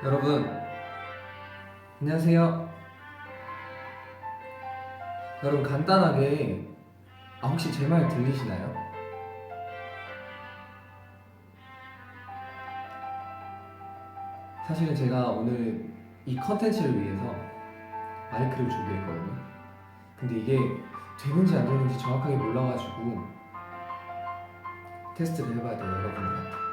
여러분 안녕하세요. 여러분 간단하게 혹시 제 말 들리시나요? 사실은 제가 오늘 이 컨텐츠를 위해서 마이크를 준비했거든요. 근데 이게 되는지 안 되는지 정확하게 몰라가지고 테스트를 해봐야 돼요, 여러분들한테.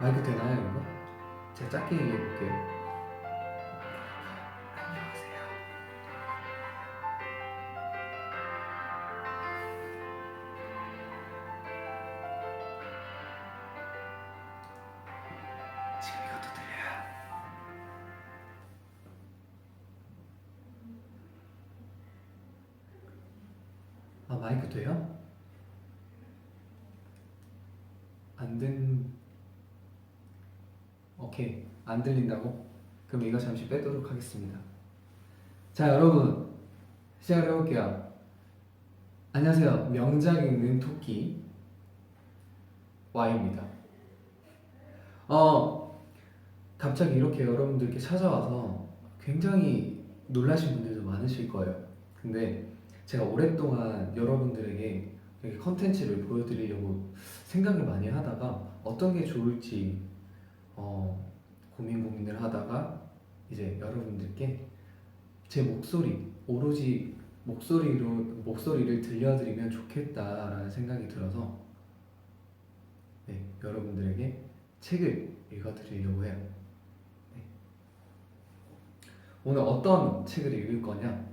마이크 되나요, 이거? 제가 짧게 얘기해볼게요. 안녕하세요. 지금 이것도 들려요? 마이크 돼요? 오케이, 안 들린다고? 그럼 이거 잠시 빼도록 하겠습니다. 자, 여러분 시작을 해볼게요. 안녕하세요. 명작 읽는 토끼 Y입니다. 갑자기 이렇게 여러분들께 찾아와서 굉장히 놀라신 분들도 많으실 거예요. 근데 제가 오랫동안 여러분들에게 이렇게 컨텐츠를 보여드리려고 생각을 많이 하다가 어떤 게 좋을지 고민을 하다가 이제 여러분들께 제 목소리, 오로지 목소리를 들려드리면 좋겠다라는 생각이 들어서 여러분들에게 책을 읽어드리려고 해요. 오늘 어떤 책을 읽을 거냐?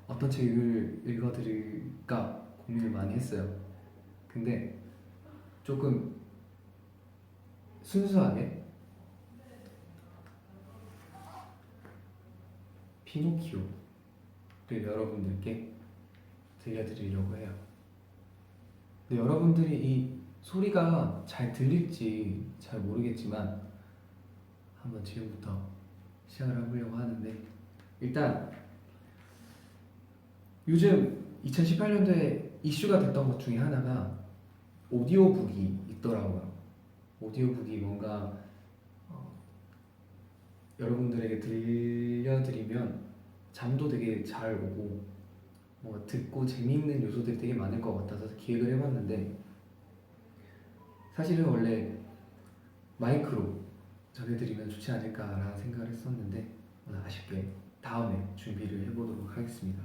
어떤 책을 읽어드릴까 고민을 많이 했어요. 근데 조금 순수하게 피노키오를 여러분들께 들려드리려고 해요. 근데 여러분들이 이 소리가 잘 들릴지 잘 모르겠지만 한번 지금부터 시작을 해보려고 하는데, 일단 요즘 2018년도에 이슈가 됐던 것 중에 하나가 오디오북이 있더라고요. 오디오북이 뭔가 여러분들에게 들려드리면 잠도 되게 잘 오고 뭔가 듣고 재미있는 요소들이 되게 많을 것 같아서 기획을 해봤는데, 사실은 원래 마이크로 전해드리면 좋지 않을까라는 생각을 했었는데 오늘 아쉽게 다음에 준비를 해보도록 하겠습니다.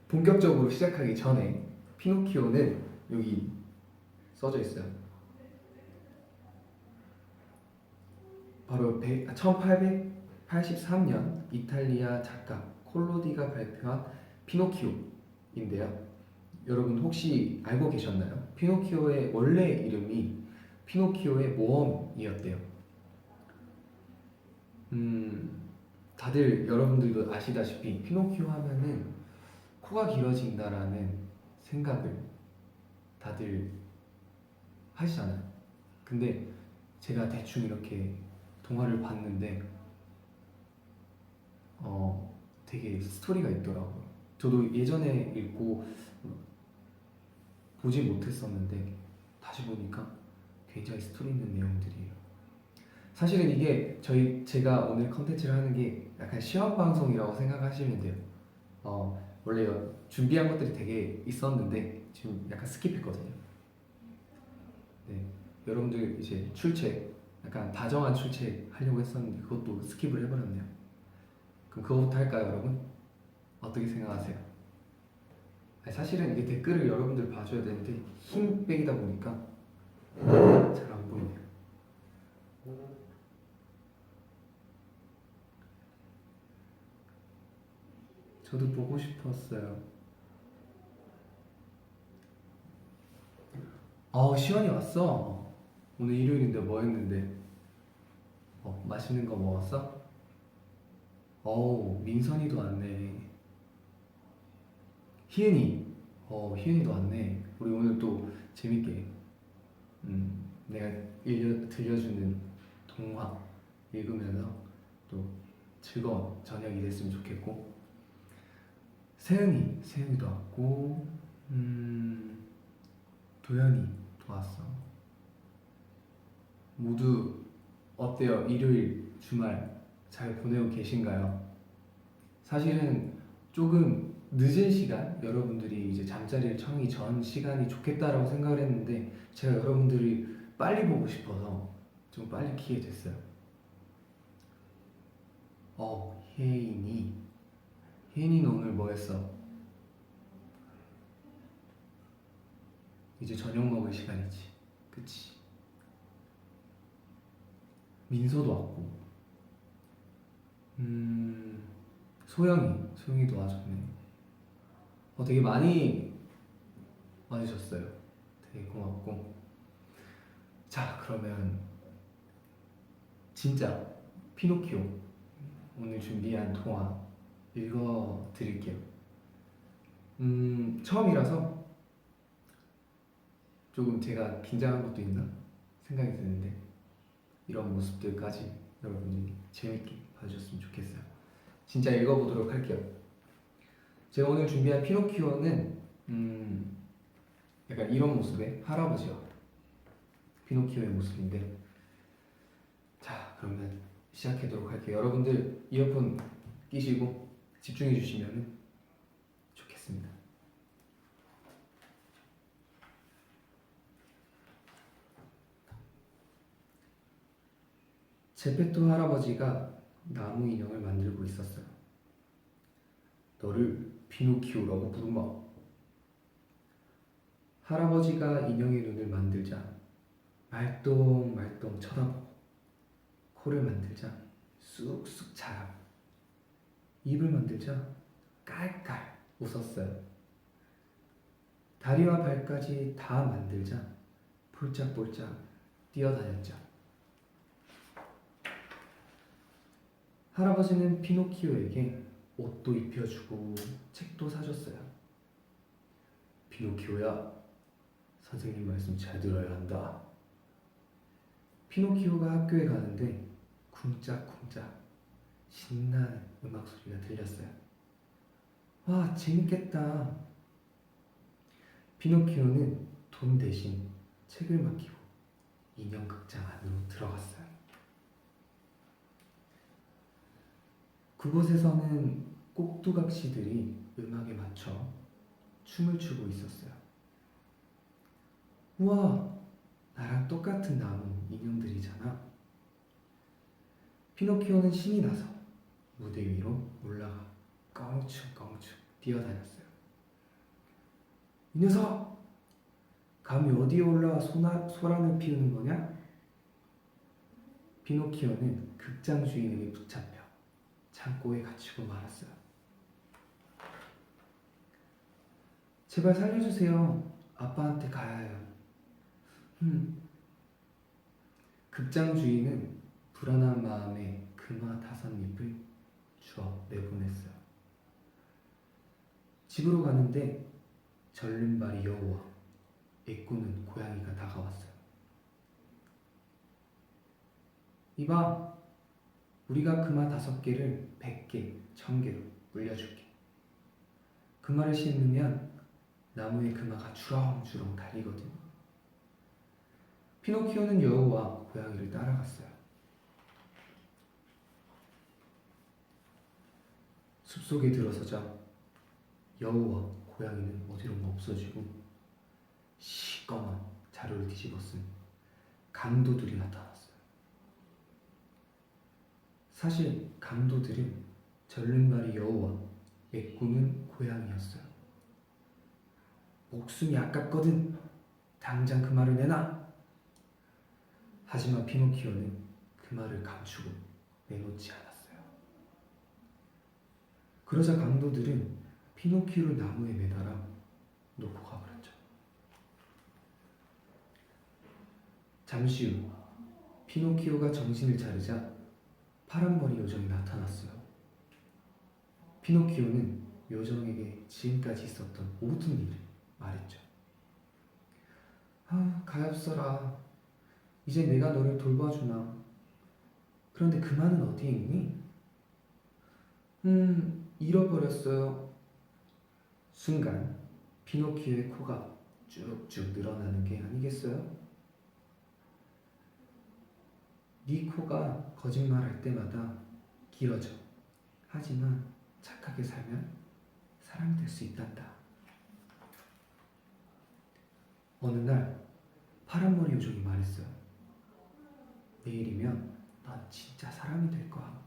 본격적으로 시작하기 전에 피노키오는 여기 써져 있어요. 바로 1883년 이탈리아 작가 콜로디가 발표한 피노키오인데요. 여러분 혹시 알고 계셨나요? 피노키오의 원래 이름이 피노키오의 모험이었대요. 다들 여러분들도 아시다시피 피노키오 하면은 코가 길어진다라는 생각을 다들 하시잖아요. 근데 제가 대충 이렇게 동화를 봤는데 되게 스토리가 있더라고요. 저도 예전에 읽고 보지 못했었는데 다시 보니까 굉장히 스토리 있는 내용들이에요. 사실은 이게 제가 오늘 컨텐츠를 하는 게 약간 시험 방송이라고 생각하시면 돼요. 원래 준비한 것들이 되게 있었는데 지금 약간 스킵했거든요. 네, 여러분들 이제 출첵 약간 다정한 출첵 하려고 했었는데 그것도 스킵을 해버렸네요. 그럼 그거부터 할까요, 여러분? 어떻게 생각하세요? 아니, 사실은 이게 댓글을 여러분들 봐줘야 되는데 힘 빼기다 보니까 잘 안 보이네요. 저도 보고 싶었어요. 시원이 왔어. 오늘 일요일인데 뭐 했는데? 맛있는 거 먹었어? 민선이도 왔네. 희은이. 희은이도 왔네. 우리 오늘 또 재밌게 내가 들려주는 동화 읽으면서 또 즐거운 저녁이 됐으면 좋겠고, 세은이도 왔고, 도현이도 왔어. 모두 어때요? 일요일 주말 잘 보내고 계신가요? 사실은 조금 늦은 시간, 여러분들이 이제 잠자리를 청하기 전 시간이 좋겠다라고 생각을 했는데 제가 여러분들이 빨리 보고 싶어서 좀 빨리 키게 됐어요. 혜인이는 오늘 뭐 했어? 이제 저녁 먹을 시간이지, 그치? 민서도 왔고, 소영이도 와줬네. 되게 많이 와주셨어요. 되게 고맙고. 자, 그러면 진짜 피노키오 오늘 준비한 동화 읽어드릴게요. 처음이라서 조금 제가 긴장한 것도 있나 생각이 드는데 이런 모습들까지 여러분이 재밌게 봐주셨으면 좋겠어요. 진짜 읽어보도록 할게요. 제가 오늘 준비한 피노키오는 약간 이런 모습의 할아버지와 피노키오의 모습인데, 자, 그러면 시작하도록 할게요. 여러분들 이어폰 끼시고 집중해 주시면 좋겠습니다. 제페토 할아버지가 나무 인형을 만들고 있었어요. 너를 피노키오라고 부르마. 할아버지가 인형의 눈을 만들자 말똥말똥 쳐다보고, 코를 만들자 쑥쑥 자라고, 입을 만들자 깔깔 웃었어요. 다리와 발까지 다 만들자 폴짝폴짝 뛰어다녔죠. 할아버지는 피노키오에게 옷도 입혀주고 책도 사줬어요. 피노키오야, 선생님 말씀 잘 들어야 한다. 피노키오가 학교에 가는데 쿵짝쿵짝 신나는 음악 소리가 들렸어요. 와, 재밌겠다. 피노키오는 돈 대신 책을 맡기고 인형 극장 안으로 들어갔어요. 그곳에서는 꼭두각시들이 음악에 맞춰 춤을 추고 있었어요. 우와, 나랑 똑같은 나무 인형들이잖아. 피노키오는 신이 나서 무대 위로 올라가 껑충껑충 뛰어다녔어요. 이 녀석! 감히 어디에 올라와 소란을 피우는 거냐? 피노키오는 극장 주인에게 붙잡혀 창고에 갇히고 말았어요. 제발 살려주세요. 아빠한테 가야 해요. 극장 주인은 불안한 마음에 금화 5잎을 주워 내보냈어요. 집으로 가는데 절름발이 여우와 애꾸는 고양이가 다가왔어요. 이봐, 우리가 금화 5개를 100개, 1000개로 물려줄게. 금화를 심으면 나무에 금화가 주렁주렁 달리거든. 피노키오는 여우와 고양이를 따라갔어요. 숲속에 들어서자 여우와 고양이는 어디론가 없어지고 시꺼먼 자루를 뒤집어 쓴 강도들이 나타났어요. 사실 강도들은 절름발이 여우와 애꾸는 고양이였어요. 목숨이 아깝거든. 당장 그 말을 내놔. 하지만 피노키오는 그 말을 감추고 내놓지 않았어요. 그러자 강도들은 피노키오를 나무에 매달아 놓고 가버렸죠. 잠시 후 피노키오가 정신을 차리자 파란머리 요정이 나타났어요. 피노키오는 요정에게 지금까지 있었던 모든 일을 말했죠. 가엾어라. 이제 내가 너를 돌봐주나. 그런데 그만은 어디에 있니? 잃어버렸어요. 순간 피노키오의 코가 쭉쭉 늘어나는 게 아니겠어요? 네 코가 거짓말할 때마다 길어져. 하지만 착하게 살면 사람이 될 수 있단다. 어느 날 파란머리 요정이 말했어요. 내일이면 넌 진짜 사람이 될 거야.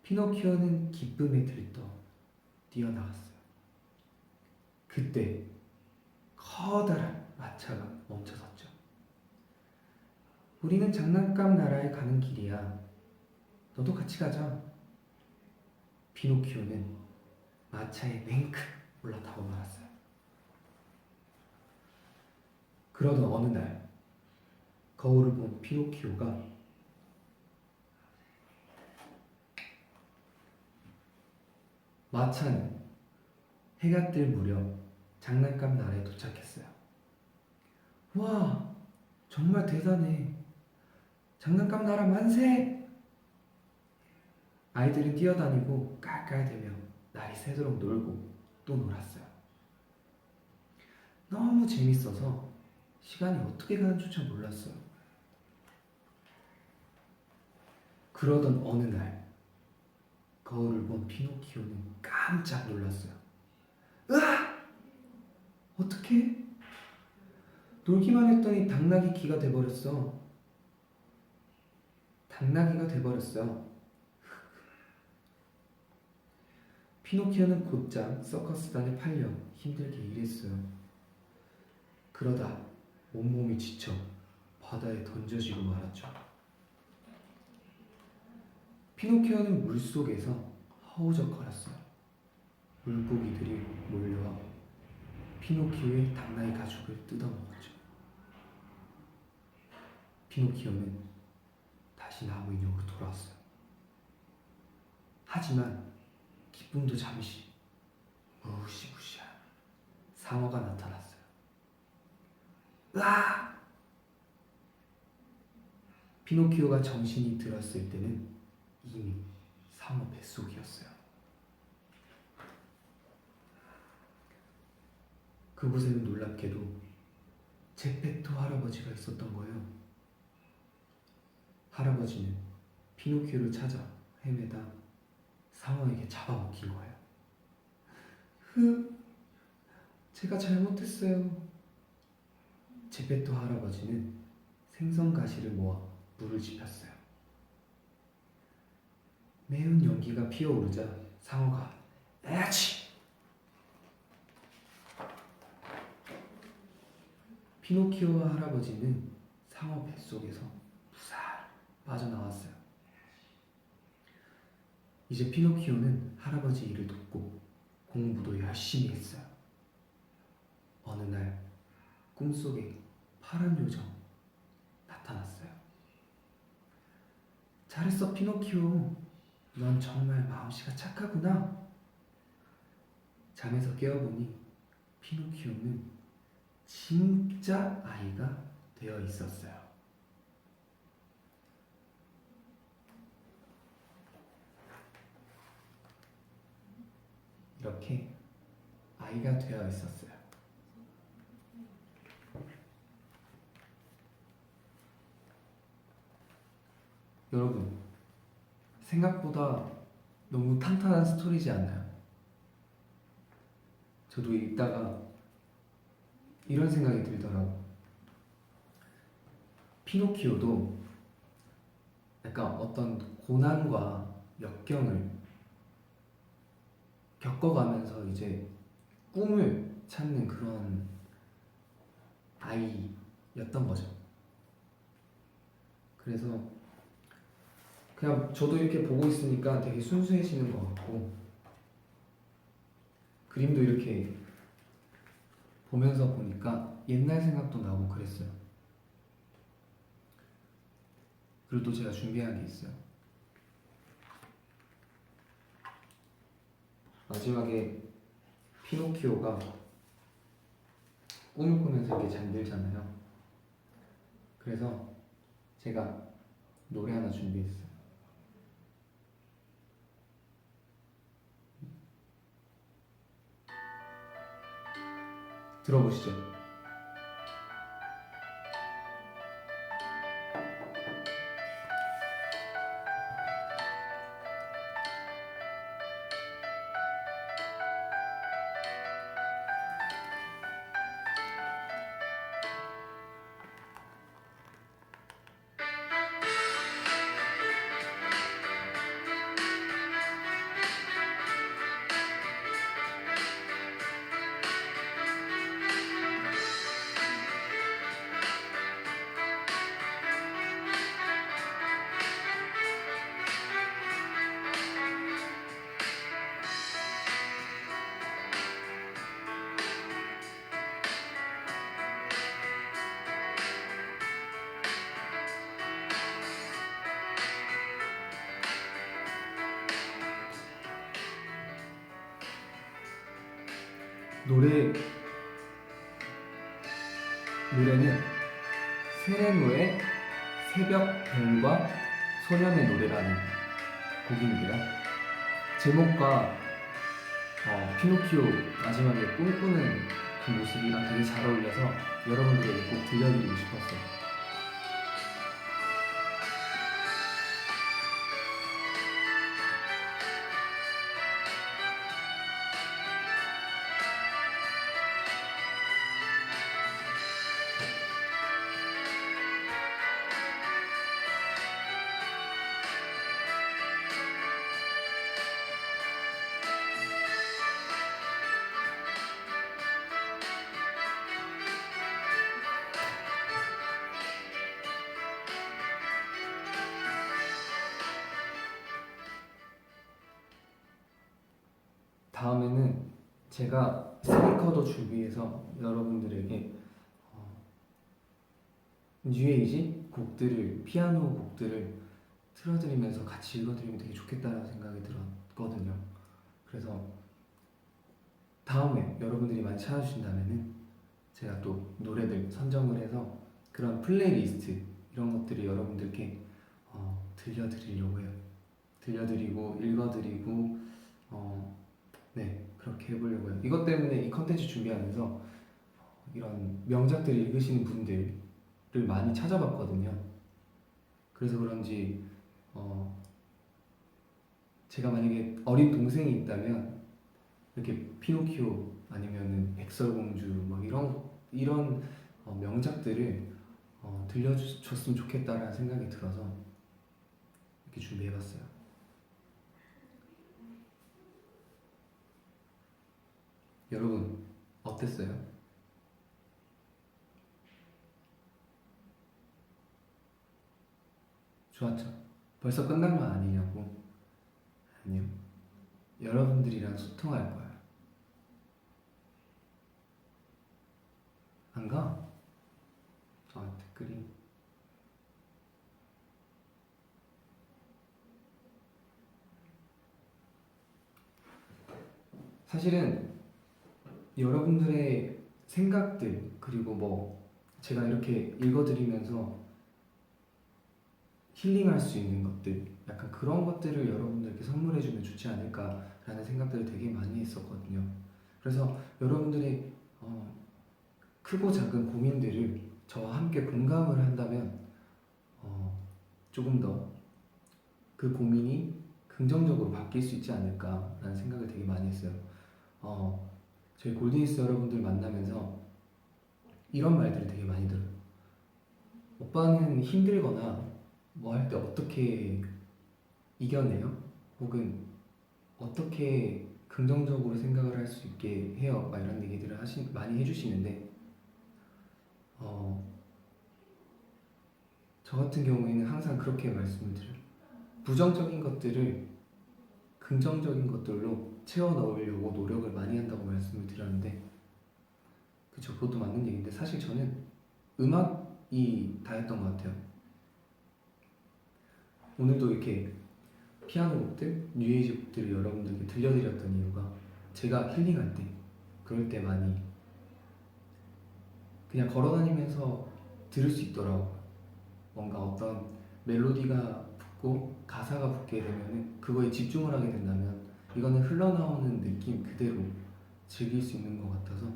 피노키오는 기쁨에 들떠 뛰어나갔어요. 그때 커다란 마차가 멈춰섰죠. 우리는 장난감 나라에 가는 길이야. 너도 같이 가자. 피노키오는 마차에 냉큼 올라타고 말았어요. 그러던 어느 날 거울을 본 피노키오가 마차는 해가 뜰 무렵 장난감 나라에 도착했어요. 와, 정말 대단해. 장난감 나라 만세! 아이들은 뛰어다니고 깔깔대며 날이 새도록 놀고 또 놀았어요. 너무 재밌어서 시간이 어떻게 가는 줄잘 몰랐어요. 그러던 어느 날 거울을 본 피노키오는 깜짝 놀랐어요. 으아! 어떡해? 놀기만 했더니 당나귀 귀가 돼버렸어. 당나귀가 돼버렸어. 피노키오는 곧장 서커스단에 팔려 힘들게 일했어요. 그러다 온몸이 지쳐 바다에 던져지고 말았죠. 피노키오는 물속에서 허우적거렸어요. 물고기들이 몰려와 피노키오의 당나귀 가죽을 뜯어먹었죠. 피노키오는 다시 나무 인형으로 돌아왔어요. 하지만 기쁨도 잠시 무시무시한 상어가 나타났어요. 으아! 피노키오가 정신이 들었을 때는 이미 상어 뱃속이었어요. 그곳에는 놀랍게도 제페토 할아버지가 있었던 거예요. 할아버지는 피노키오를 찾아 헤매다 상어에게 잡아먹힌 거예요. 제가 잘못했어요. 제페토 할아버지는 생선 가시를 모아 물을 지폈어요. 매운 연기가 피어오르자 상어가 에아치! 피노키오와 할아버지는 상어 뱃속에서 무사히 빠져나왔어요. 이제 피노키오는 할아버지 일을 돕고 공부도 열심히 했어요. 어느 날 꿈속에 파란 요정 나타났어요. 잘했어 피노키오. 넌 정말 마음씨가 착하구나. 잠에서 깨어보니 피노키오는 진짜 아이가 되어 있었어요. 이렇게 아이가 되어 있었어요. 여러분, 생각보다 너무 탄탄한 스토리지 않나요? 저도 읽다가 이런 생각이 들더라고. 피노키오도 약간 어떤 고난과 역경을 겪어가면서 이제 꿈을 찾는 그런 아이였던 거죠. 그래서 그냥 저도 이렇게 보고 있으니까 되게 순수해지는 것 같고, 그림도 이렇게 보면서 보니까 옛날 생각도 나고 그랬어요. 그리고 또 제가 준비한 게 있어요. 마지막에 피노키오가 꿈을 꾸면서 이렇게 잠들잖아요. 그래서 제가 노래 하나 준비했어요. 들어보시죠. 노래는 세레노의 새벽 별과 소년의 노래라는 곡입니다. 제목과 피노키오 마지막에 꿈꾸는 그 모습이랑 되게 잘 어울려서 여러분들에게 꼭 들려드리고 싶었어요. 다음에는 제가 스피커도 준비해서 여러분들에게 뉴에이지 곡들을, 피아노 곡들을 틀어드리면서 같이 읽어드리면 되게 좋겠다는 생각이 들었거든요. 그래서 다음에 여러분들이 많이 찾아주신다면은 제가 또 노래들 선정을 해서 그런 플레이리스트 이런 것들을 여러분들께 들려드리려고 해요. 들려드리고 읽어드리고 네, 그렇게 해보려고 해요. 이것 때문에 이 컨텐츠 준비하면서 이런 명작들을 읽으시는 분들을 많이 찾아봤거든요. 그래서 그런지 제가 만약에 어린 동생이 있다면 이렇게 피노키오 아니면은 백설공주 막 이런 명작들을 들려줬으면 좋겠다라는 생각이 들어서 이렇게 준비해봤어요. 여러분 어땠어요? 좋았죠? 벌써 끝난 거 아니냐고? 아니요. 여러분들이랑 소통할 거야. 안 가? 댓글이 사실은 여러분들의 생각들 그리고 뭐 제가 이렇게 읽어드리면서 힐링할 수 있는 것들 약간 그런 것들을 여러분들께 선물해주면 좋지 않을까라는 생각들을 되게 많이 했었거든요. 그래서 여러분들이 크고 작은 고민들을 저와 함께 공감을 한다면 조금 더 그 고민이 긍정적으로 바뀔 수 있지 않을까라는 생각을 되게 많이 했어요. 저희 골든이스 여러분들 만나면서 이런 말들을 되게 많이 들어요. 오빠는 힘들거나 뭐 할 때 어떻게 이겨내요? 혹은 어떻게 긍정적으로 생각을 할 수 있게 해요? 막 이런 얘기들을 많이 해주시는데 어, 저 같은 경우에는 항상 그렇게 말씀을 드려요. 부정적인 것들을 긍정적인 것들로 채워 넣으려고 노력을 많이 한다고 말씀을 드렸는데 그쵸, 그것도 맞는 얘기인데 사실 저는 음악이 다였던 것 같아요. 오늘도 이렇게 피아노 곡들, 뉴에이지 곡들을 여러분들께 들려드렸던 이유가 제가 힐링할 때 그럴 때 많이 그냥 걸어다니면서 들을 수 있더라고요. 뭔가 어떤 멜로디가 붙고 가사가 붙게 되면은 그거에 집중을 하게 된다면 이거는 흘러나오는 느낌 그대로 즐길 수 있는 것 같아서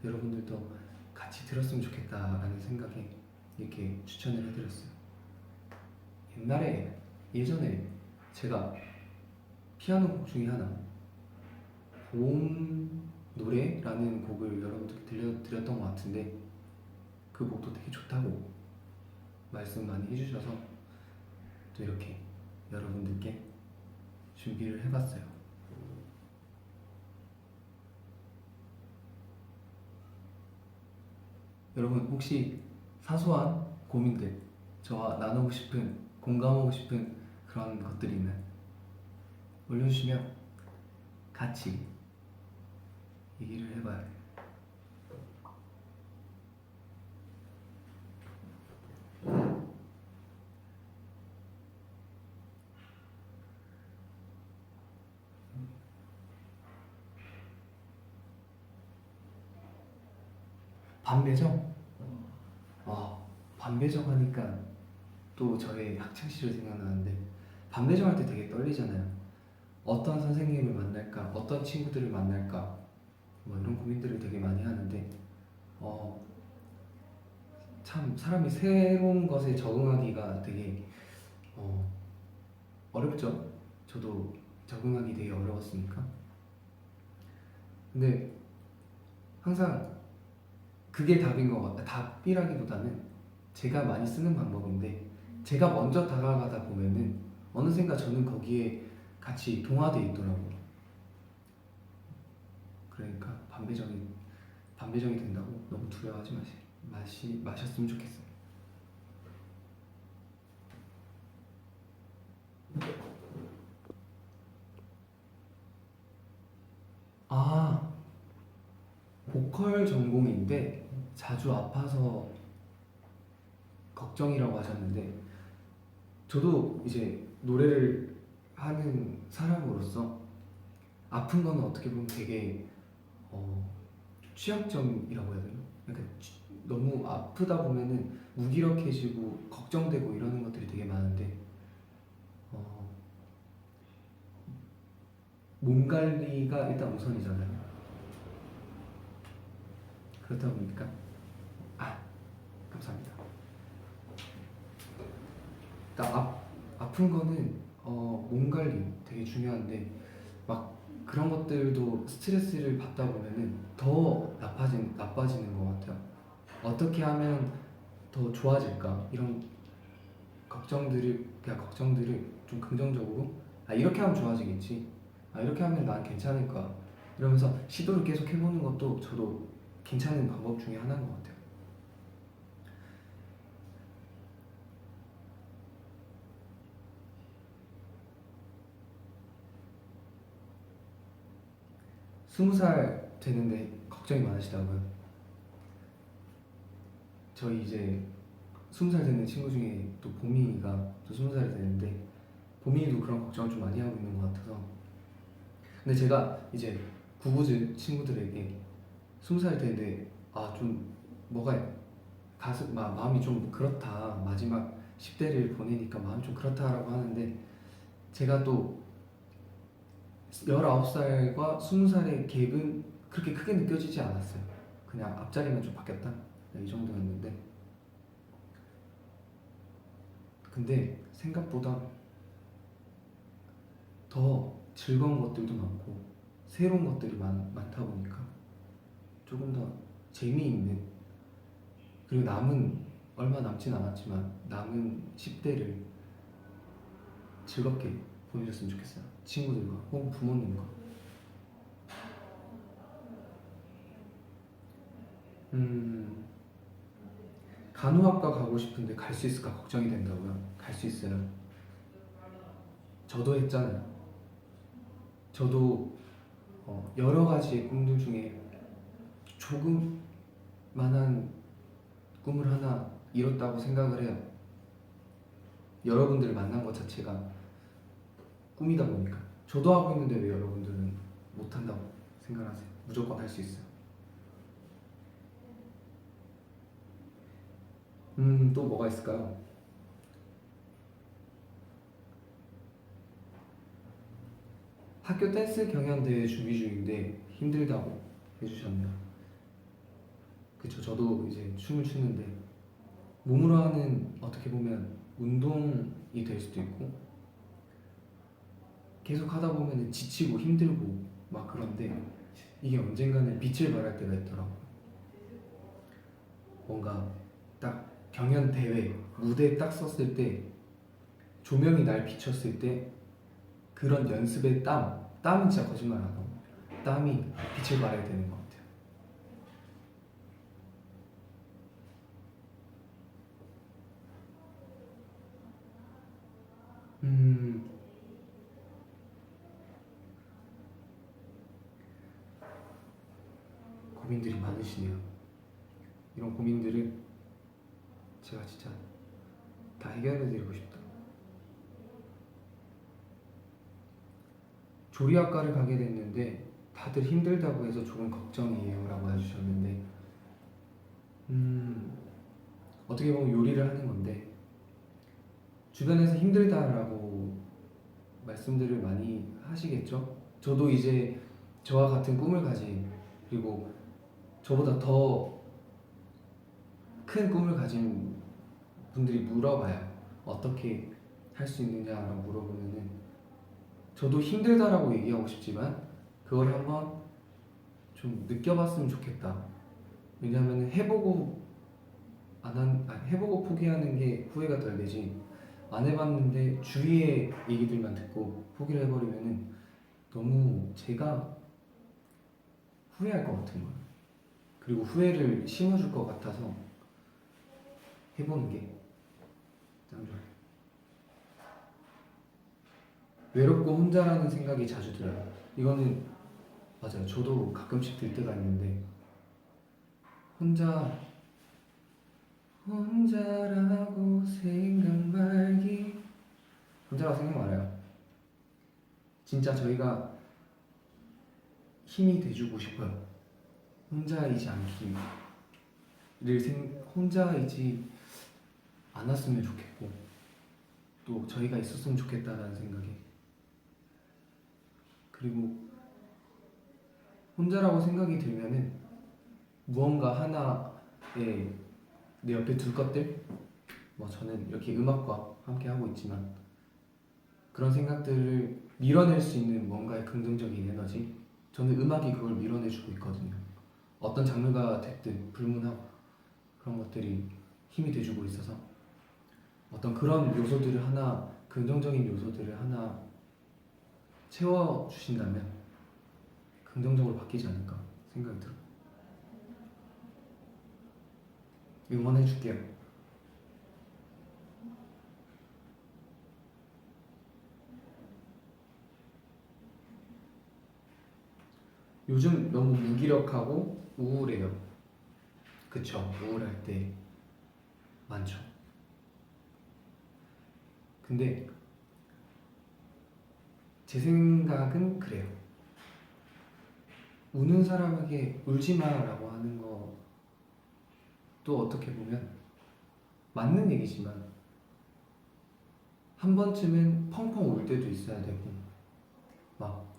여러분들도 같이 들었으면 좋겠다라는 생각에 이렇게 추천을 해드렸어요. 예전에 제가 피아노 곡 중에 하나 봄 노래라는 곡을 여러분들께 들려드렸던 것 같은데 그 곡도 되게 좋다고 말씀 많이 해주셔서 또 이렇게 여러분들께 준비를 해봤어요. 여러분 혹시 사소한 고민들 저와 나누고 싶은 공감하고 싶은 그런 것들이 있나요? 올려주시면 같이 얘기를 해봐요. 반배정? 반배정 하니까 또 저의 학창시절 생각나는데 반배정할 때 되게 떨리잖아요. 어떤 선생님을 만날까, 어떤 친구들을 만날까 뭐 이런 고민들을 되게 많이 하는데 어, 참 사람이 새로운 것에 적응하기가 되게 어렵죠. 저도 적응하기 되게 어려웠으니까. 근데 항상 그게 답인 것 같아요. 답이라기보다는 제가 많이 쓰는 방법인데 제가 먼저 다가가다 보면은 어느샌가 저는 거기에 같이 동화돼 있더라고요. 그러니까 반배정이 된다고 너무 두려워하지 마셨으면 좋겠어요. 아, 보컬 전공인데 자주 아파서 걱정이라고 하셨는데 저도 이제 노래를 하는 사람으로서 아픈 거는 어떻게 보면 되게 어, 취약점이라고 해야 되나? 약간 너무 아프다 보면은 무기력해지고 걱정되고 이러는 것들이 되게 많은데 어, 몸 관리가 일단 우선이잖아요. 그렇다 보니까 감사합니다. 그러니까 아픈 거는 몸 관리 되게 중요한데 막 그런 것들도 스트레스를 받다 보면은 더 나빠지는 것 같아요. 어떻게 하면 더 좋아질까 이런 걱정들을 좀 긍정적으로 이렇게 하면 좋아지겠지, 이렇게 하면 난 괜찮을까 이러면서 시도를 계속 해보는 것도 저도 괜찮은 방법 중에 하나인 것 같아요. 20살 되는데 걱정이 많으시다고요? 저희 이제 20살 되는 친구 중에 또 보민이가 또 20살이 되는데 보민이도 그런 걱정을 좀 많이 하고 있는 것 같아서 근데 제가 이제 구구즈 친구들에게 20살이 되는데 좀 뭐가 마음이 좀 그렇다 마지막 10대를 보내니까 마음이 좀 그렇다라고 하는데 제가 또 19살과 20살의 갭은 그렇게 크게 느껴지지 않았어요. 그냥 앞자리만 좀 바뀌었다 이 정도였는데 근데 생각보다 더 즐거운 것들도 많고 새로운 것들이 많다 보니까 조금 더 재미있는, 그리고 남은 얼마 남진 않았지만 남은 10대를 즐겁게 보내셨으면 좋겠어요. 친구들과 혹은 부모님과. 간호학과 가고 싶은데 갈 수 있을까 걱정이 된다고요? 갈 수 있어요. 저도 했잖아요. 저도 여러 가지의 꿈들 중에 조금만한 꿈을 하나 이뤘다고 생각을 해요. 여러분들을 만난 것 자체가 꿈이다 보니까. 저도 하고 있는데 왜 여러분들은 못한다고 생각하세요? 무조건 할 수 있어요. 또 뭐가 있을까요? 학교 댄스 경연대회 준비 중인데 힘들다고 해주셨네요. 그쵸, 저도 이제 춤을 추는데 몸으로 하는, 어떻게 보면 운동이 될 수도 있고 계속 하다 보면 지치고 힘들고 막 그런데 이게 언젠가는 빛을 발할 때가 있더라고요. 뭔가 딱 경연 대회 무대에 딱 섰을 때, 조명이 날 비쳤을 때 그런 연습의 땀은 진짜 거짓말 안 하고 땀이 빛을 발해야 되는 것 같아요. 고민들이 많으시네요. 이런 고민들을 제가 진짜 다 해결해드리고 싶다. 조리학과를 가게 됐는데 다들 힘들다고 해서 조금 걱정이에요 라고 해주셨는데, 어떻게 보면 요리를 하는 건데 주변에서 힘들다라고 말씀들을 많이 하시겠죠? 저도 이제 저와 같은 꿈을 가진, 그리고 저보다 더 큰 꿈을 가진 분들이 물어봐요. 어떻게 할 수 있느냐라고 물어보면은 저도 힘들다라고 얘기하고 싶지만 그걸 한번 좀 느껴봤으면 좋겠다. 왜냐하면 해보고 포기하는 게 후회가 덜 되지, 안 해봤는데 주위의 얘기들만 듣고 포기를 해버리면은 너무 제가 후회할 것 같은 거예요. 그리고 후회를 심어줄 것 같아서 해보는 게 짱 좋아요. 외롭고 혼자라는 생각이 자주 들어요. 이거는 맞아요. 저도 가끔씩 들 때가 있는데 혼자라고 생각 말기, 혼자라고 생각 말아요. 진짜 저희가 힘이 돼주고 싶어요. 혼자이지 혼자이지 않았으면 좋겠고 또 저희가 있었으면 좋겠다라는 생각에, 그리고 혼자라고 생각이 들면은 무언가 하나에 내 옆에 둘 것들, 뭐 저는 이렇게 음악과 함께 하고 있지만 그런 생각들을 밀어낼 수 있는 뭔가의 긍정적인 에너지, 저는 음악이 그걸 밀어내주고 있거든요. 어떤 장르가 됐든 불문하고 그런 것들이 힘이 돼주고 있어서 어떤 그런 요소들을 하나, 긍정적인 요소들을 하나 채워주신다면 긍정적으로 바뀌지 않을까 생각이 들어요. 응원해줄게요. 요즘 너무 무기력하고 우울해요. 그쵸? 우울할 때 많죠. 근데 제 생각은 그래요. 우는 사람에게 울지마라고 하는 것도 어떻게 보면 맞는 얘기지만 한 번쯤은 펑펑 울 때도 있어야 되고 막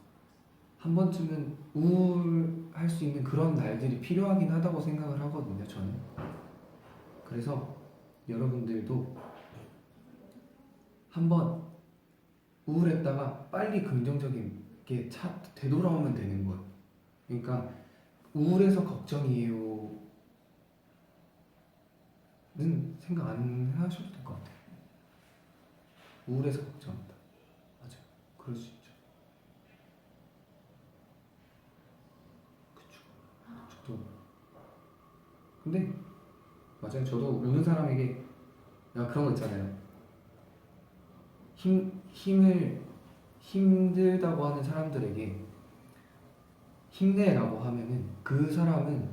한 번쯤은 우울할 수 있는 그런 날들이 필요하긴 하다고 생각을 하거든요, 저는. 그래서 여러분들도 한번 우울했다가 빨리 긍정적인 게 되돌아오면 되는 거예요. 그러니까 우울해서 걱정이에요는 생각 안 하셔도 될 것 같아요. 우울해서 걱정한다. 맞아요. 그럴 수 있죠. 그쵸. 저도 근데 맞아요. 저도 우는 사람에게 그런 거 있잖아요. 힘을 힘들다고 하는 사람들에게 힘내라고 하면은 그 사람은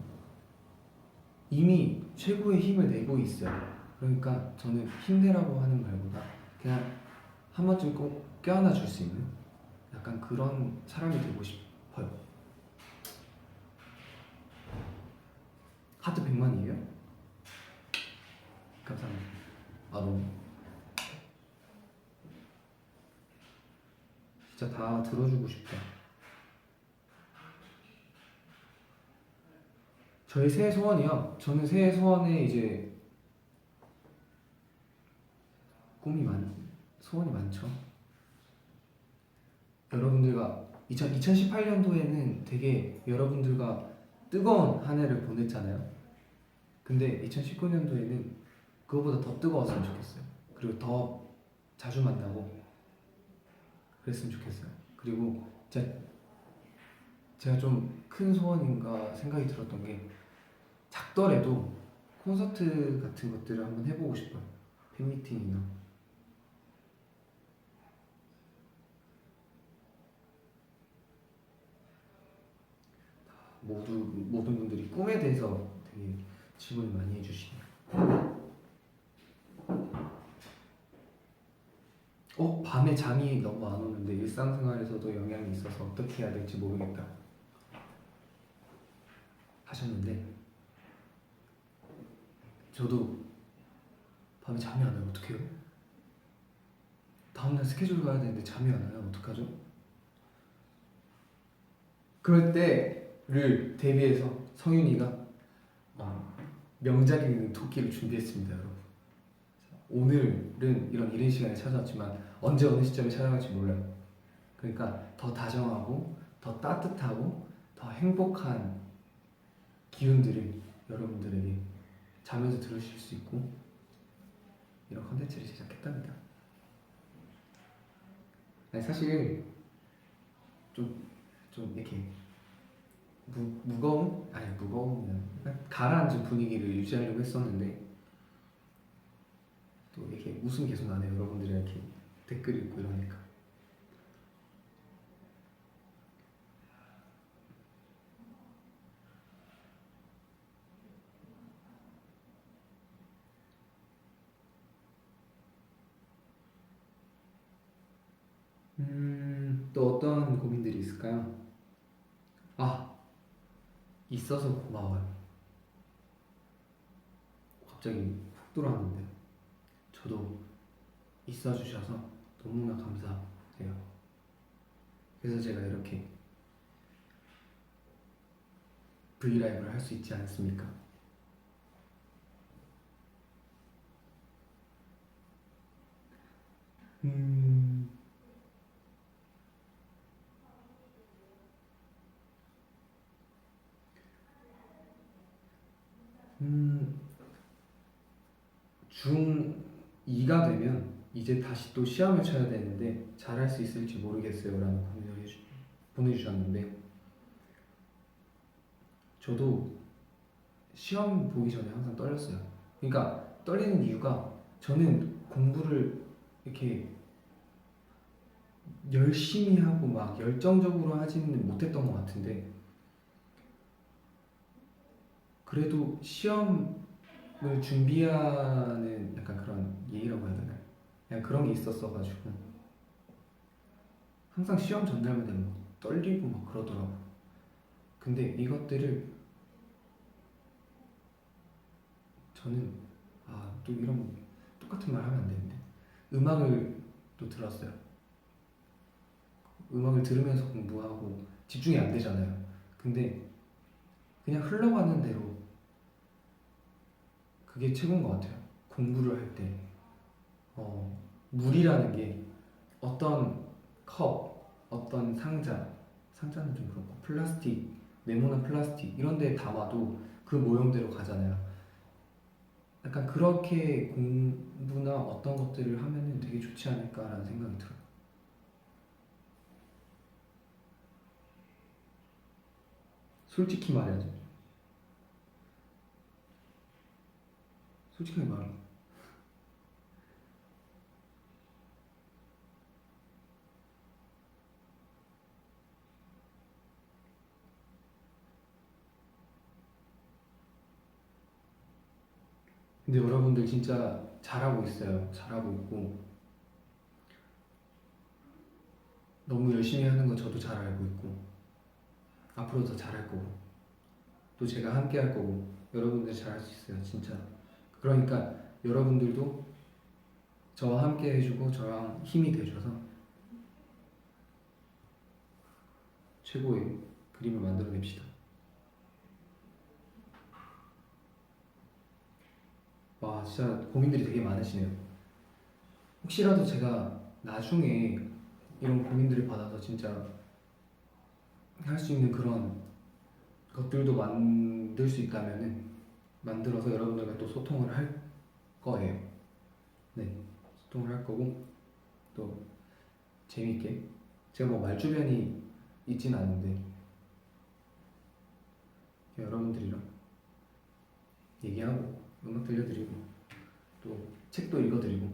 이미 최고의 힘을 내고 있어요. 그러니까 저는 힘내라고 하는 말보다 그냥 한 번쯤 꼭 껴안아 줄 수 있는 약간 그런 사람이 되고 싶어요. 하트 100만이에요? 감사합니다. 너무 진짜 다 들어주고 싶다. 저희 새해 소원이요? 저는 새해 소원에 이제 소원이 많죠. 여러분들과 2018년도에는 되게 여러분들과 뜨거운 한 해를 보냈잖아요. 근데 2019년도에는 그거보다 더 뜨거웠으면 좋겠어요. 그리고 더 자주 만나고 그랬으면 좋겠어요. 그리고 제가 좀 큰 소원인가 생각이 들었던 게 작더라도 콘서트 같은 것들을 한번 해보고 싶어요. 팬미팅이나 모든 분들이 꿈에 대해서 되게 질문을 많이 해주시네요. 밤에 잠이 너무 안 오는데 일상생활에서도 영향이 있어서 어떻게 해야 될지 모르겠다 하셨는데 저도 밤에 잠이 안 와요. 어떡해요? 다음날 스케줄 가야 되는데 잠이 안 와요. 어떡하죠? 그럴 때를 대비해서 성윤이가 명작이 있는 토끼를 준비했습니다, 여러분. 오늘은 이런 시간에 찾아왔지만 언제 어느 시점에 찾아갈지 몰라요. 그러니까 더 다정하고 더 따뜻하고 더 행복한 기운들을 여러분들에게 자면서 들으실 수 있고 이런 컨텐츠를 제작했답니다. 사실 좀 이렇게 무거운 가라앉은 분위기를 유지하려고 했었는데 또 이렇게 웃음 계속 나네요. 여러분들이 이렇게 댓글 읽고 이러니까. 또 어떤 고민들이 있을까요? 있어서 고마워요. 갑자기 훅 들어왔는데 저도 있어주셔서 너무나 감사해요. 그래서 제가 이렇게 브이라이브를 할 수 있지 않습니까? 중2가 되면 이제 다시 또 시험을 쳐야 되는데 잘할 수 있을지 모르겠어요 라는 고민을 보내주셨는데 저도 시험 보기 전에 항상 떨렸어요. 그러니까 떨리는 이유가 저는 공부를 이렇게 열심히 하고 막 열정적으로 하지는 못했던 것 같은데 그래도 시험을 준비하는 약간 그런 예의라고 해야 되나요? 그냥 그런 게 있었어가지고 항상 시험 전날만 되면 막 떨리고 막 그러더라고. 근데 이것들을 저는 또 이런 똑같은 말 하면 안 되는데 음악을 또 들었어요. 음악을 들으면서 공부하고 집중이 안 되잖아요. 근데 그냥 흘러가는 대로 그게 최고인 것 같아요. 공부를 할 때 무리라는 게 어떤 컵, 어떤 상자는 좀 그렇고 플라스틱, 네모난 플라스틱 이런 데 담아도 그 모형대로 가잖아요. 약간 그렇게 공부나 어떤 것들을 하면은 되게 좋지 않을까라는 생각이 들어요. 솔직히 말해야죠. 솔직하게 말해. 근데 여러분들 진짜 잘하고 있어요. 잘하고 있고 너무 열심히 하는 건 저도 잘 알고 있고 앞으로도 잘할 거고 또 제가 함께 할 거고 여러분들 잘할 수 있어요. 진짜. 그러니까 여러분들도 저와 함께 해주고 저랑 힘이 돼줘서 최고의 그림을 만들어냅시다. 와 진짜 고민들이 되게 많으시네요. 혹시라도 제가 나중에 이런 고민들을 받아서 진짜 할 수 있는 그런 것들도 만들 수 있다면은 만들어서 여러분들과 또 소통을 할 거예요. 네, 소통을 할 거고 또 재밌게 제가 뭐 말주변이 있진 않은데 여러분들이랑 얘기하고 음악 들려드리고 또 책도 읽어드리고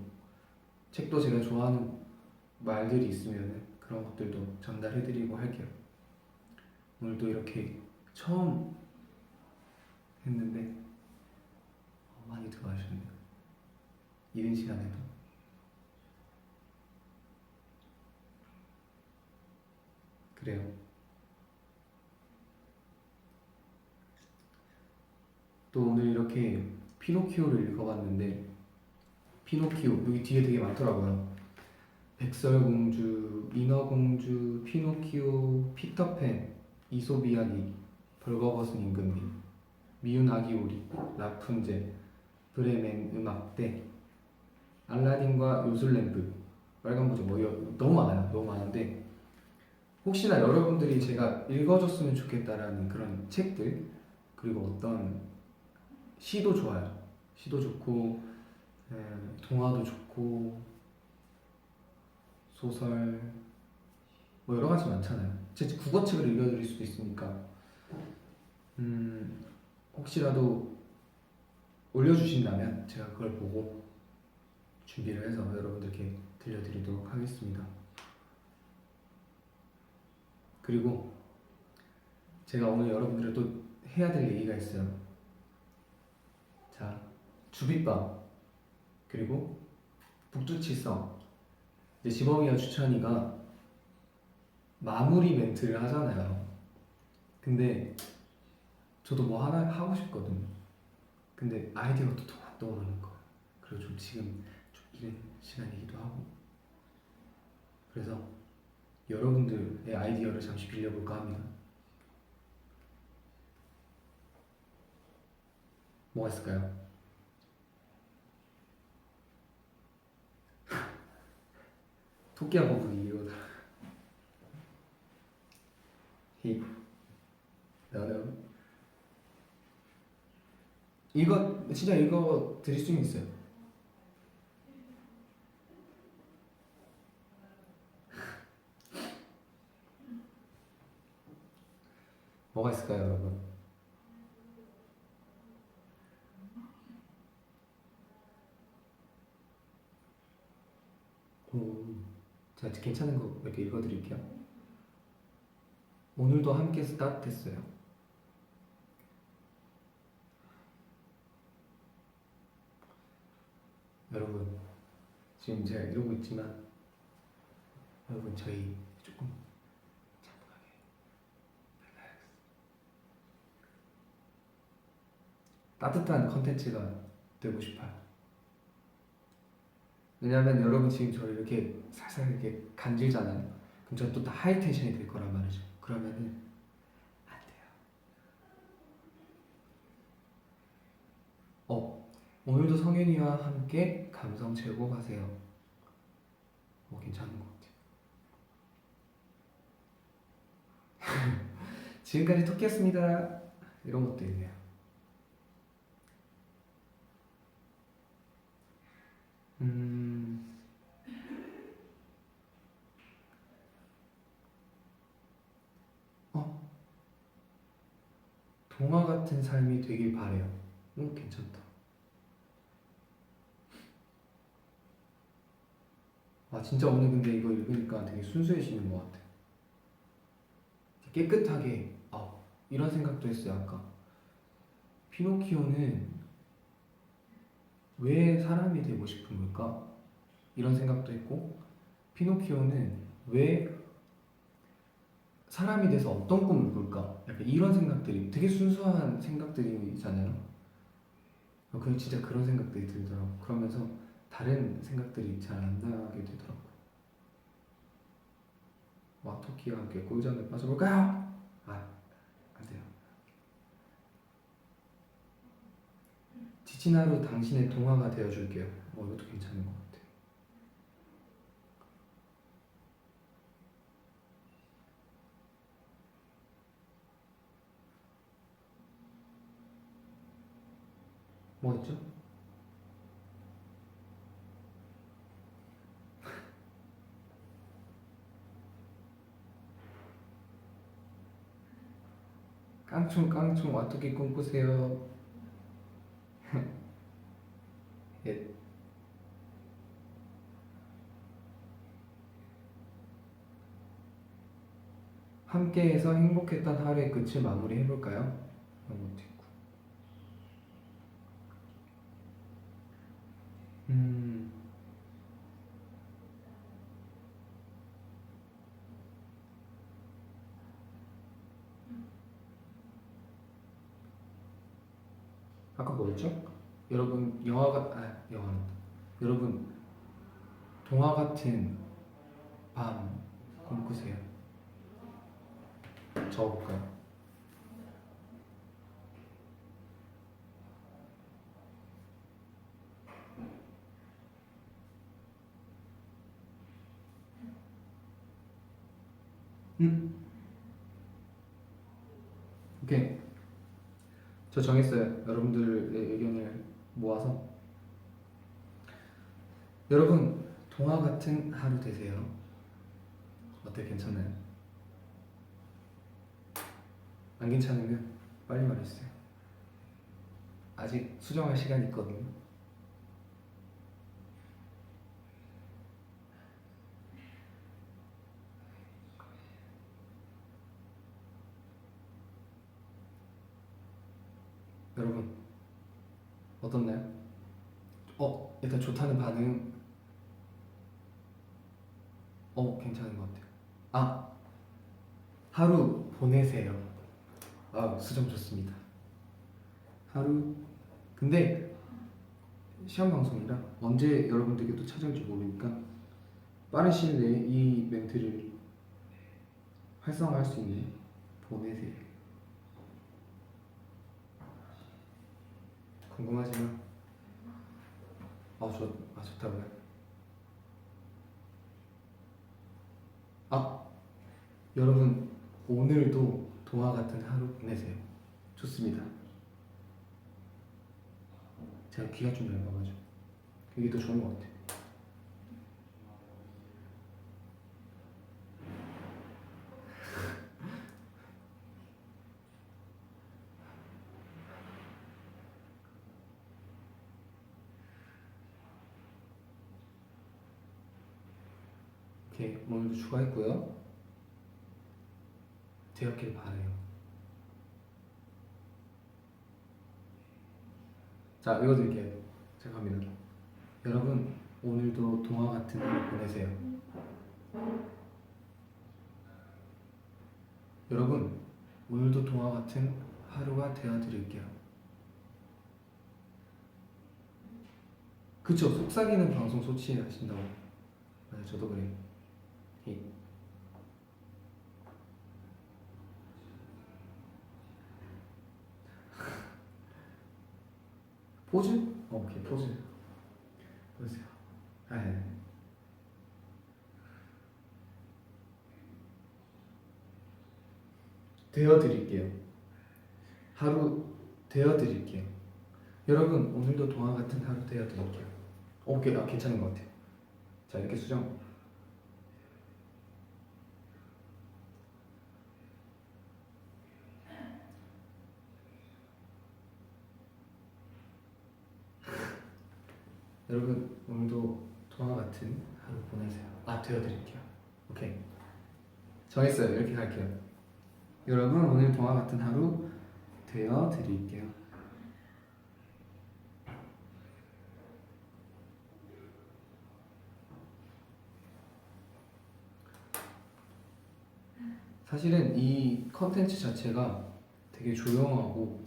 책도 제가 좋아하는 말들이 있으면 그런 것들도 전달해드리고 할게요. 오늘도 이렇게 처음 했는데 많이 들어가셨네요. 이른 시간에도. 그래요. 또 오늘 이렇게 피노키오를 읽어봤는데 피노키오 여기 뒤에 되게 많더라고요. 백설공주, 인어공주, 피노키오, 피터팬, 이솝 이야기, 벌거벗은 임금님, 미운 아기 오리, 라푼젤, 브레멘 음악대, 알라딘과 요술램프, 빨간 보조 뭐 너무 많아요. 너무 많은데 혹시나 여러분들이 제가 읽어줬으면 좋겠다라는 그런 책들 그리고 어떤 시도 좋아요. 시도 좋고 동화도 좋고 소설 뭐 여러 가지 많잖아요. 제 국어책을 읽어드릴 수도 있으니까 혹시라도 올려주신다면 제가 그걸 보고 준비를 해서 여러분들께 들려드리도록 하겠습니다. 그리고 제가 오늘 여러분들을 또 해야 될 얘기가 있어요. 자, 주빗밥 그리고 북두칠성 이제 지범이와 주찬이가 마무리 멘트를 하잖아요. 근데 저도 뭐 하나 하고 싶거든요. 근데 아이디어가 또 떠오르는 거. 그리고 좀 지금 좀 이른 시간이기도 하고. 그래서 여러분들의 아이디어를 잠시 빌려볼까 합니다. 뭐가 있을까요? 토끼와 거북이 이거다. 힙. 나는 이거 진짜 이거 드릴 수 있어요. 뭐가 있을까요, 여러분? 제가 괜찮은 거 몇 개 읽어드릴게요. 오늘도 함께해서 따뜻했어요. 여러분 지금 제가 이러고 있지만 여러분 저희 조금 차분하게 따뜻한 컨텐츠가 되고 싶어요. 왜냐하면 여러분 지금 저를 이렇게 살살 이렇게 간질잖아요. 그럼 저는 또 다 하이 텐션이 될 거란 말이죠. 그러면은 안 돼요. 오늘도 성윤이와 함께 감성 제공하세요. 괜찮은 것 같아요. 지금까지 토끼였습니다. 이런 것도 있네요. 어? 동화 같은 삶이 되길 바래요. 괜찮다. 아 진짜 오늘 근데 이거 읽으니까 되게 순수해지는 것 같아. 깨끗하게 이런 생각도 했어요 아까. 피노키오는 왜 사람이 되고 싶은 걸까? 이런 생각도 했고, 피노키오는 왜 사람이 돼서 어떤 꿈을 꿀까? 약간 이런 생각들이 되게 순수한 생각들이잖아요. 그냥 진짜 그런 생각들이 들더라고. 그러면서 다른 생각들이 잘 안 나게 되더라고. 와토키와 함께 꿀잠에 빠져볼까요? 안 돼요. 지친 하루 당신의 동화가 되어줄게요. 이것도 괜찮은 것 같아. 뭐 있죠? 깡총 와토키 꿈꾸세요. 예. 함께해서 행복했던 하루의 끝을 마무리해볼까요? 이런 것도 있고. 아까 뭐였죠? 여러분 영화는 여러분 동화 같은 밤 꿈꾸세요. 적어볼까요? 오케이. 저 정했어요. 여러분들의 의견을 모아서 여러분 동화 같은 하루 되세요. 어때? 괜찮나요? 안 괜찮으면 빨리 말해주세요. 아직 수정할 시간이 있거든요. 여러분 어떻나요? 일단 좋다는 반응. 괜찮은 것 같아요. 하루 보내세요. 수정 좋습니다. 하루. 근데 시험 방송이라 언제 여러분들께 또 찾아올지 모르니까 빠른 시일 내에 이 멘트를 활성화할 수 있는 보내세요. 궁금하지만 좋다고요? 여러분 오늘도 동화 같은 하루 보내세요. 좋습니다. 제가 귀가 좀 얇아가지고 이게 더 좋은 것 같아요. 오케이, 오늘도 추가했고요. 되었길 바래요. 자, 읽어드릴게요. 제가 갑니다. 여러분 오늘도 동화 같은 하루 보내세요. 여러분 오늘도 동화 같은 하루가 되어드릴게요. 그쵸? 속삭이는 방송 소치하신다고. 맞아요, 저도 그래요. 포즈? 오케이, 포즈 보세요. 네. 되어드릴게요. 하루 되어드릴게요. 여러분 오늘도 동화 같은 하루 되어드릴게요. 오케이, 괜찮은 것 같아요. 자, 이렇게 수정. 여러분 오늘도 동화 같은 하루 보내세요. 되어드릴게요. 오케이, 정했어요. 이렇게 갈게요. 여러분 오늘 동화 같은 하루 되어드릴게요. 사실은 이 컨텐츠 자체가 되게 조용하고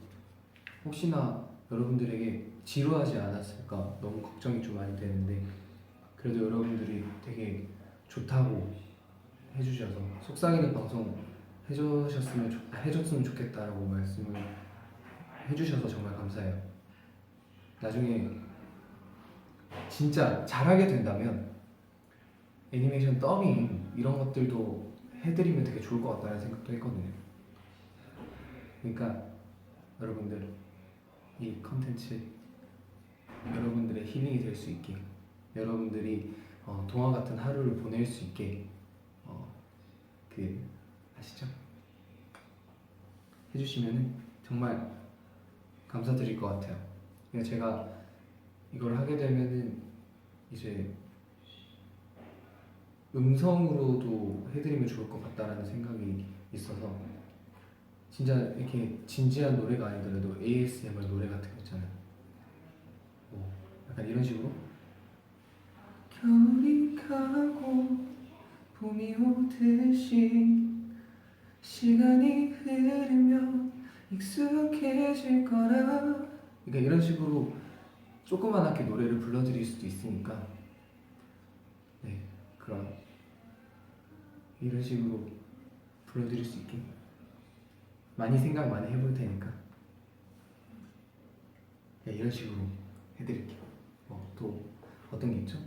혹시나 여러분들에게 지루하지 않았을까 너무 걱정이 좀 많이 되는데, 그래도 여러분들이 되게 좋다고 해주셔서 속삭이는 방송 해줬으면 좋겠다라고 말씀을 해주셔서 정말 감사해요. 나중에 진짜 잘하게 된다면 애니메이션 더빙 이런 것들도 해드리면 되게 좋을 것 같다는 생각도 했거든요. 그러니까 여러분들 이 컨텐츠 여러분들의 힐링이 될 수 있게, 여러분들이 동화 같은 하루를 보낼 수 있게 아시죠? 해주시면 정말 감사드릴 것 같아요. 그러니까 제가 이걸 하게 되면은 이제 음성으로도 해드리면 좋을 것 같다라는 생각이 있어서, 진짜 이렇게 진지한 노래가 아니더라도 ASMR 노래 같은 거 있잖아요. 약간 이런 식으로 겨울이 가고 봄이 오듯이 시간이 흐르면 익숙해질 거라, 그러니까 이런 식으로 조그만하게 노래를 불러드릴 수도 있으니까, 네, 그런 이런 식으로 불러드릴 수 있게 많이 생각 많이 해볼 테니까, 네, 이런 식으로 해드릴게요. 또 어떤 게 있죠?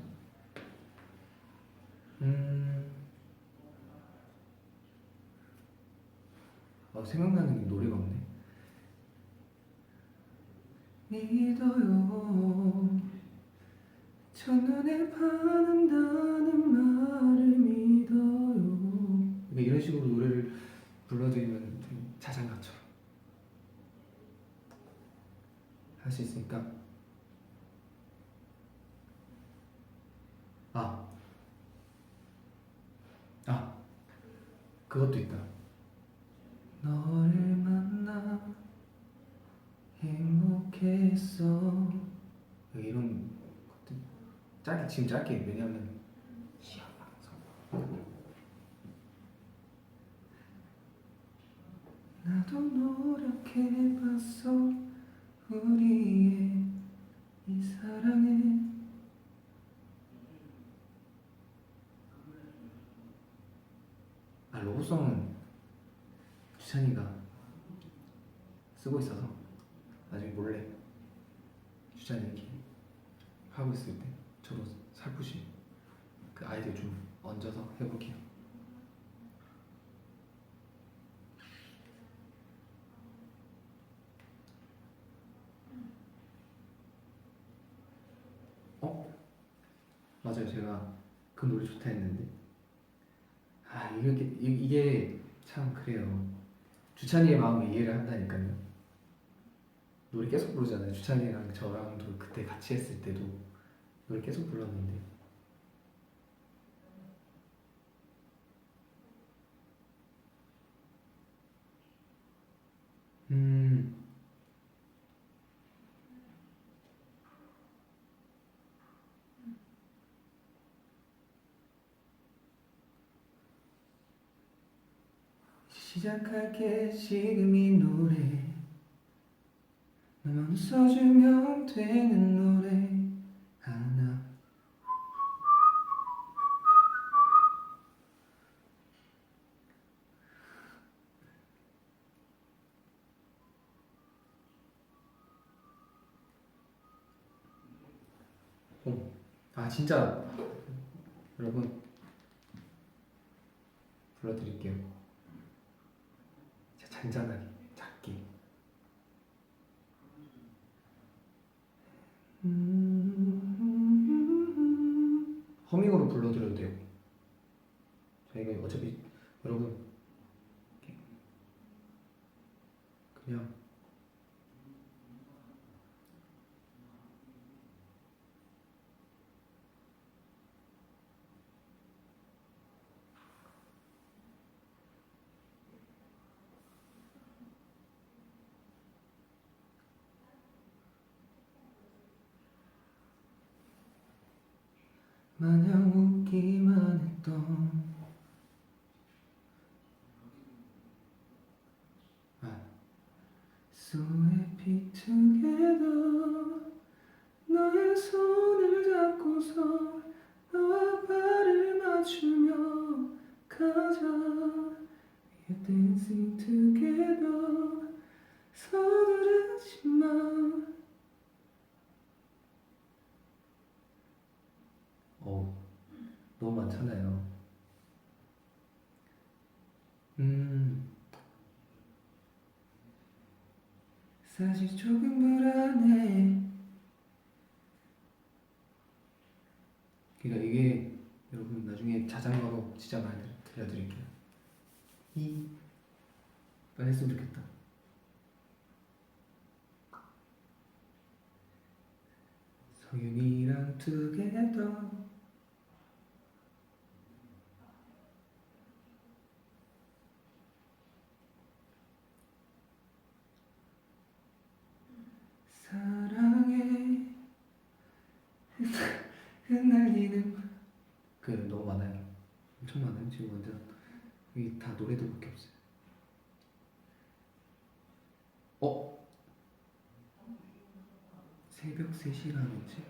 생각나는 노래가 없네. 믿어요. 첫눈에 반한다는 말을 믿어요. 이런 식으로 노래를 불러드리면 자장가처럼 할 수 있으니까. 그것도 있다. 너를 만나 행복했어. 이런 것들 짧게, 왜냐면 시험 방송. 나도 노력해봤어 우리의 이 사랑에. 로고송은 주찬이가 쓰고 있어서 나중에 몰래 주찬이 이렇게 하고 있을 때 저도 살포시 그 아이디어 좀 얹어서 해볼게요. 맞아요. 제가 그 노래 좋다 했는데 이게 참 그래요. 주찬이의 마음을 이해를 한다니까요. 노래 계속 부르잖아요. 주찬이랑 저랑도 그때 같이 했을 때도 노래 계속 불렀는데, 시작할게 지금 이 노래. 너만 웃어주면 되는 노래 하나. 진짜 여러분 불러드릴게요. 잔잔하게 작게. 허밍으로 불러드려도 돼요. 저희가 어차피 여러분 그냥 마냥 웃기만 했던 So happy together 너의 손을 잡고서 너와 발을 맞추며 가자 We're dancing together 서두르지 마 너무 많잖아요. 사실 조금 불안해. 그러니까 이게 여러분 나중에 자장가로 진짜 많이 들려드릴게요. 빨리 했으면 좋겠다. 서윤이랑 together 사랑해 흩날리는 그 너무 많아요. 엄청 많아요. 지금 완전 여기 다 노래들밖에 없어요. 새벽 3시라는지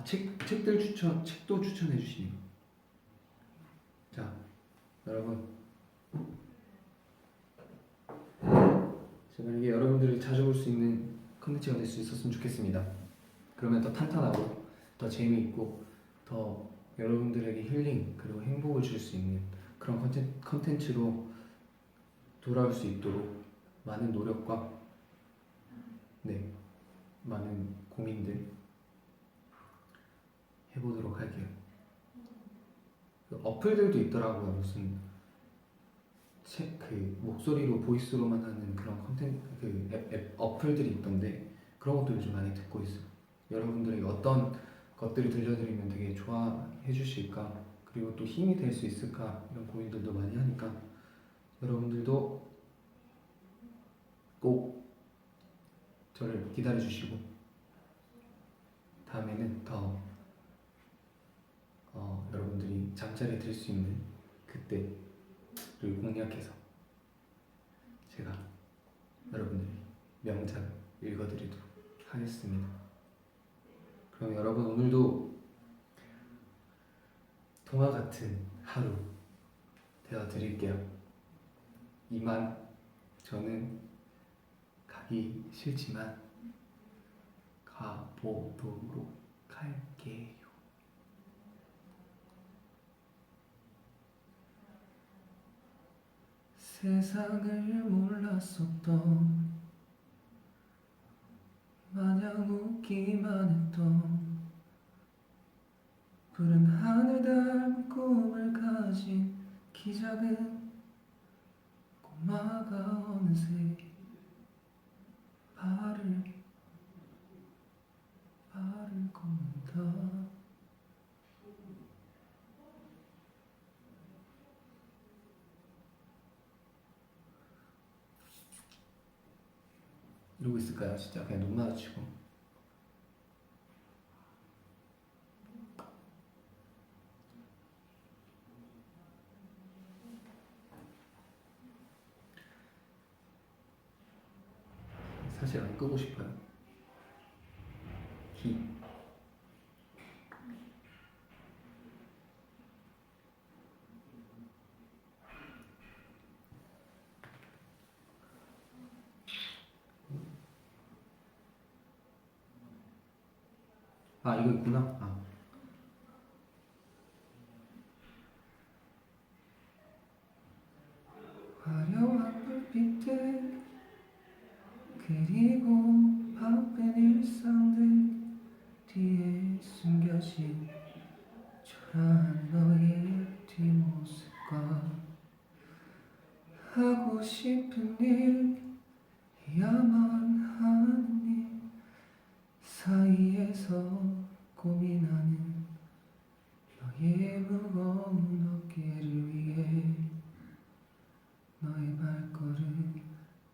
책도 추천해 주시네요. 자, 여러분 제가 이게 여러분들이 자주 볼 수 있는 컨텐츠가 될 수 있었으면 좋겠습니다. 그러면 더 탄탄하고 더 재미있고 더 여러분들에게 힐링 그리고 행복을 줄 수 있는 그런 컨텐츠로 돌아올 수 있도록 많은 노력과 많은 고민들 해보도록 할게요. 그 어플들도 있더라고요. 무슨 목소리로 보이스로만 하는 그런 어플들이 있던데 그런 것도 요즘 많이 듣고 있어요. 여러분들에게 어떤 것들을 들려드리면 되게 좋아해 주실까 그리고 또 힘이 될 수 있을까 이런 고민들도 많이 하니까 여러분들도 꼭 저를 기다려 주시고 다음에는 더 여러분들이 잠자리에 들 수 있는 그때를 공략해서 제가 여러분들이 명작을 읽어드리도록 하겠습니다. 그럼 여러분 오늘도 동화 같은 하루 되어드릴게요. 이만 저는 가기 싫지만 가보도록 할게요. 세상을 몰랐었던 마냥 웃기만 했던 푸른 하늘 닮은 꿈을 가진 키 작은 꼬마가 어느새 발을 걷는다. 이러고 있을까요? 진짜 그냥 눈 마주치고 사실 안 끄고 싶어요. 이거 있구나. 그리고 바쁜 일상들 뒤에 숨겨진 초라한 너의 뒷모습과 하고 싶은 일 해야만 하는 일 사이에서 고민하는 너의 무거운 어깨를 위해 너의 발걸음이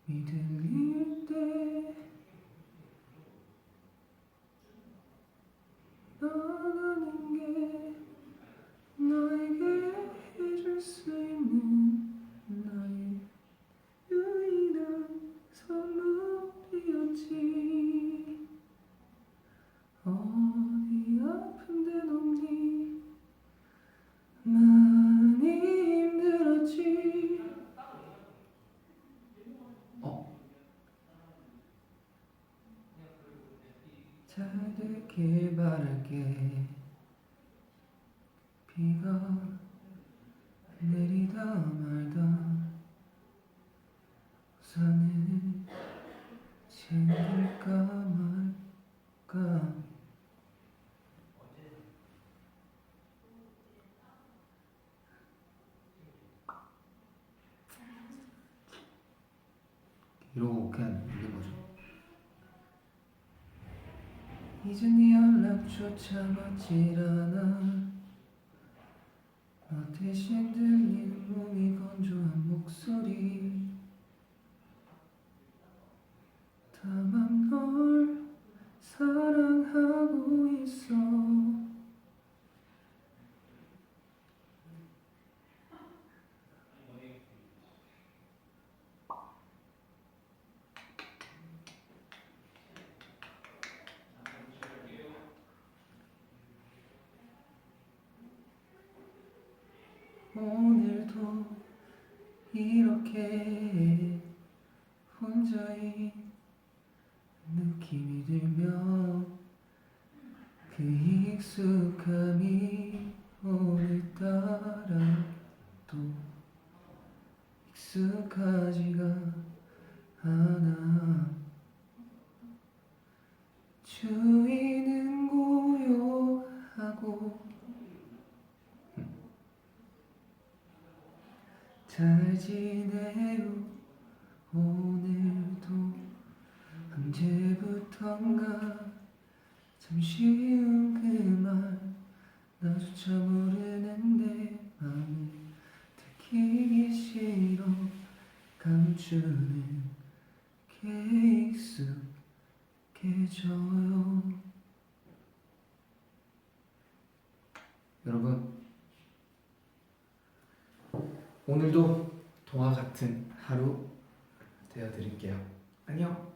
들릴 때 나가는 게 너에게 해줄 수 있는 나의 유일한 선물이었지. 어디 아픈 데는 없니? 많이 힘들었지. 잘 되길 바랄게. 비가 내리다 말다 우산을 챙길까 말까. 이러고 그냥 있는 거죠. 이제 네 연락조차 받질 않아. 너 대신 들리는 몸이 건조한 목소리. 다만 널 사랑하고 있어. 오늘도 이렇게 혼자인 느낌이 들며 그 익숙함이 오늘따라 또 익숙하지가 않아. 주위는 고요하고 잘 지내요. 오늘도 언제부턴가 참 쉬운 그 말 나조차 모르는데 마음을 들키기 싫어. 감추는 게 익숙해져요. 여러분, 오늘도 동화 같은 하루 되어드릴게요. 안녕.